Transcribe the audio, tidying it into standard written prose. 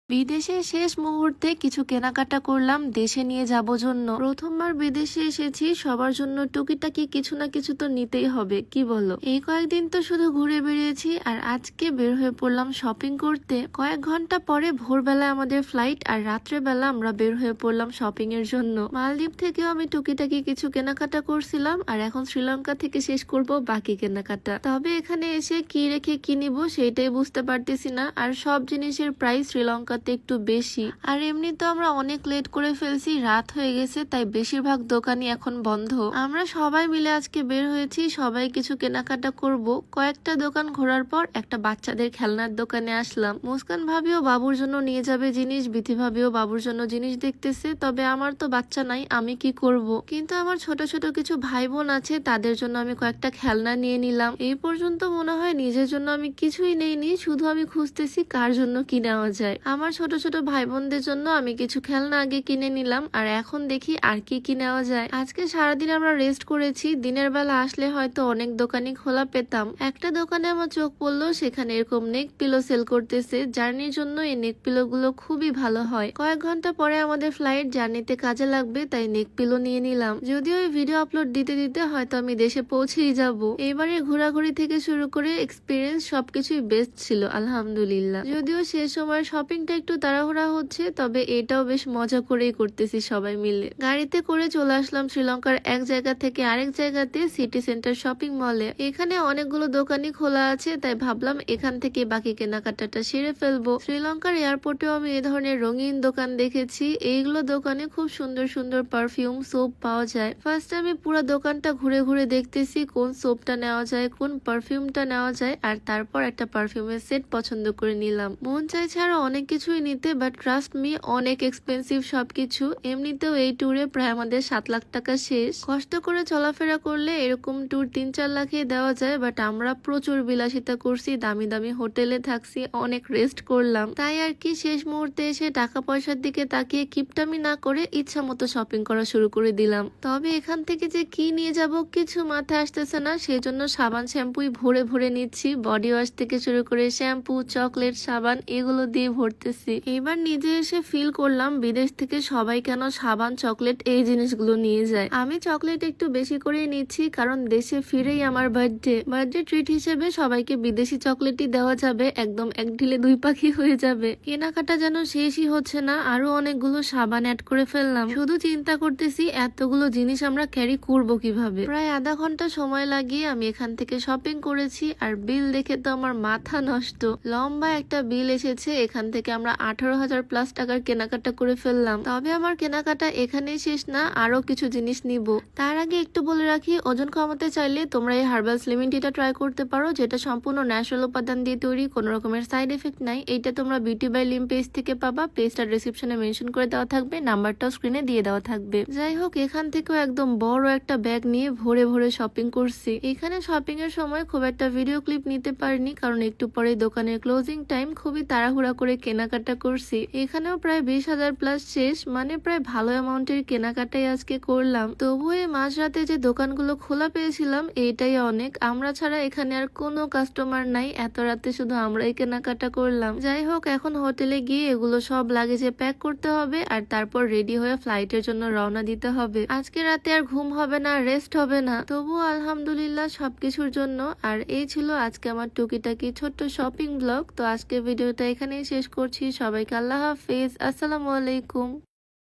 বিদেশে শেষ মুহূর্তে কিছু কেনাকাটা করলাম দেশে নিয়ে যাব জন্য। প্রথমবার বিদেশে এসেছি, সবার জন্য টুকিটাকি কিছু না কিছু তো নিতেই হবে, কি বলো? এই কয়েকদিন তো শুধু ঘুরে বেরিয়েছি, আর আজকে বের হয়ে পড়লাম শপিং করতে। কয়েক ঘন্টা পরে ভোরবেলায় আমাদের ফ্লাইট, আর রাত্রেবেলা আমরা বের হয়ে পড়লাম শপিং এর জন্য। মালদ্বীপ থেকেও আমি টুকিটাকি কিছু কেনাকাটা করছিলাম, আর এখন শ্রীলঙ্কা থেকে শেষ করব বাকি কেনাকাটা। তবে এখানে এসে কি রেখে কি নিব সেটাই বুঝতে পারতেছি না, আর সব জিনিসের প্রাইস শ্রীলঙ্কা একটু বেশি। আর এমনি তো আমরা অনেক লেট করে ফেলছি, রাত হয়ে গেছে, তাই বেশিরভাগ দোকানই এখন বন্ধ। আমরা সবাই মিলে আজকে বের হয়েছি, সবাই কিছু কেনাকাটা করব। কয়েকটা দোকান ঘোরার পর একটা বাচ্চাদের খেলনার দোকানে আসলাম। মুস্কান ভাবিও বাবুর জন্য নিয়ে যাবে জিনিস, বিথি ভাবিও বাবুর জন্য জিনিস দেখতেছে। তবে আমার তো বাচ্চা নাই, আমি কি করব? কিন্তু আমার ছোট ছোট কিছু ভাই বোন আছে, তাদের জন্য আমি কয়েকটা খেলনা নিয়ে নিলাম। এই পর্যন্ত মনে হয় নিজের জন্য আমি কিছুই নেইনি, শুধু আমি খুঁজতেছি কার জন্য কি নেওয়া যায়। আমার ছোট ছোট ভাই বোনদের জন্য আমি কিছু খেলনা আগে কিনে নিলাম, আর এখন দেখি আর কি কি নেওয়া যায়। আজকে সারাদিন আমরা রেস্ট করেছি, দিনের বেলা আসলে হয়তো অনেক দোকানই খোলা পেতাম। একটা দোকানে আমার চোখ পড়লো, সেখানে এরকম নেক পিলো সেল করতেছে। জার্নির জন্য এই নেক পিলো গুলো খুবই ভালো হয়। কয়েক ঘন্টা পরে আমাদের ফ্লাইট, জার্নিতে কাজে লাগবে, তাই নেক পিলো নিয়ে নিলাম। যদিও এই ভিডিও আপলোড দিতে দিতে হয়তো আমি দেশে পৌঁছেই যাব। এবারে ঘোরাঘুরি থেকে শুরু করে এক্সপিরিয়েন্স সবকিছুই বেস্ট ছিল আলহামদুলিল্লাহ। যদিও সে সময় শপিংটা একটু তাড়াহুড়া হচ্ছে, তবে এটাও বেশ মজা করেই করতেছি সবাই মিলে। গাড়িতে করে চলে আসলাম শ্রীলঙ্কার এক জায়গা থেকে আরেক জায়গাতে, সিটি সেন্টার শপিং মলে। এখানে অনেকগুলো দোকানই খোলা আছে, তাই ভাবলাম এখান থেকে বাকি কেনাকাটাটা সেরে ফেলবো। শ্রীলঙ্কার এয়ারপোর্টেও আমি এ ধরনের রঙিন দোকান দেখেছি। এইগুলো দোকানে খুব সুন্দর সুন্দর পারফিউম, সোপ পাওয়া যায়। ফার্স্ট আমি পুরো দোকানটা ঘুরে ঘুরে দেখতেছি কোন সোপটা নেওয়া যায়, কোন পারফিউমটা নেওয়া যায়, আর তারপর একটা পারফিউমের সেট পছন্দ করে নিলাম। মন চাইছে আরো অনেক কিছুই নিতে, বাট ট্রাস্ট মি অনেক এক্সপেন্সিভ সবকিছু। এমনিতেও এই ট্যুরে প্রায় আমাদের 7 লাখ টাকা শেষ। কষ্ট করে চলাফেরা করলে এরকম ট্যুর 3-4 লাখে দেওয়া যায়, বাট আমরা প্রচুর বিলাসিতা করছি, দামি দামি হোটেলে থাকছি, অনেক রেস্ট করলাম। তাই আর কি শেষ মুহূর্তে এসে টাকা পয়সার দিকে তাকিয়ে কিপটামি না করে ইচ্ছা মতো শপিং করা শুরু করে দিলাম। তবে এখান থেকে যে কি নিয়ে যাব কিছু মাথায় আসতেছে না, সেজন্য সাবান শ্যাম্পুই ভরে ভরে নিচ্ছি। বডি ওয়াশ থেকে শুরু করে শ্যাম্পু, চকলেট, সাবান এগুলো দিয়ে ভরতেছি। এবার নিজে এসে ফিল করলাম বিদেশ থেকে সবাই কেন সাবান, চকলেট এই জিনিসগুলো নিয়ে যায়। আমি চকলেট একটু বেশি করেই নিচ্ছি, কারণ দেশে ফিরেই আমার বার্থডে ট্রিট হিসেবে সবাইকে বিদেশি চকলেটই দেওয়া যাবে, একদম এক ঢিলে দুই পাখি হয়ে যাবে। কেনাকাটা যেন শেষই হচ্ছে না, আরো অনেকগুলো সাবান অ্যাড করে ফেললাম। শুধু চিন্তা করতেছি এতগুলো জিনিস আমরা ক্যারি করব কিভাবে। প্রায় আধা ঘন্টা সময় লাগিয়ে আমি এখান থেকে শপিং করেছি, আর বিল দেখে তো আমার মাথা নষ্ট। লম্বা একটা বিল এসেছে। এখান থেকে আমরা 18,000 প্লাস টাকার কেনাকাটা করে ফেললাম। তবে আমার কেনাকাটা এখানেই শেষ না, আরো কিছু জিনিস নিব। তার আগে একটু বলে রাখি, ওজন কমাতে চাইলে তোমরা এই হার্বাল স্লিমিং টিটা ট্রাই করতে পারো, যেটা সম্পূর্ণ ন্যাচারাল উপাদান দিয়ে তৈরি, কোনো রকমের সাইড এফেক্ট নাই। এইটা তোমরা বিউটি বাই লিম পেজ থেকে পাবা। পেজটা ডেসক্রিপশনে মেনশন করে দেওয়া থাকবে, নাম্বারটাও স্ক্রিনে দিয়ে দেওয়া থাকবে। যাই হোক, এখান থেকেও একদম বড় একটা ব্যাগ নিয়ে ভরে ভরে শপিং করছি। এখানে শপিং এর সময় খুব একটা ভিডিও ক্লিপ নিতে পারিনি, কারণ একটু পরে দোকানের ক্লোজিং টাইম, খুবই তাড়াহুড়া করে কেনাকাটা করছি। এখানেও প্রায় 20,000 প্লাস শেষ, মানে প্রায় ভালো অ্যামাউন্টের কেনাকাটাই আজকে করলাম। তবুও এই মাঝরাতে যে দোকানগুলো খোলা পেয়েছিলাম এইটাই অনেক। আমরা ছাড়া এখানে আর কোনো কাস্টমার নাই, এত রাতে শুধু আমরাই কেনাকাটা করলাম। যাই হোক, এখন হোটেলে গিয়ে এগুলো সব লাগেজে প্যাক করতে হবে, আর তারপর রেডি হয়ে ফ্লাইটের জন্য রওনা দিতে হবে। আজকে রাতে আর ঘুম হবে না, রেস্ট হবে না। তবুও আলহামদুলিল্লাহ সবকিছুর জন্য। আর এই ছিল আজকে আমার টুকিটাকি ছোট্ট শপিং ব্লগ। তো আজকে ভিডিওটা এখানেই শেষ করছি। সবাইকে আল্লাহ হাফেজ, আসসালামু আলাইকুম।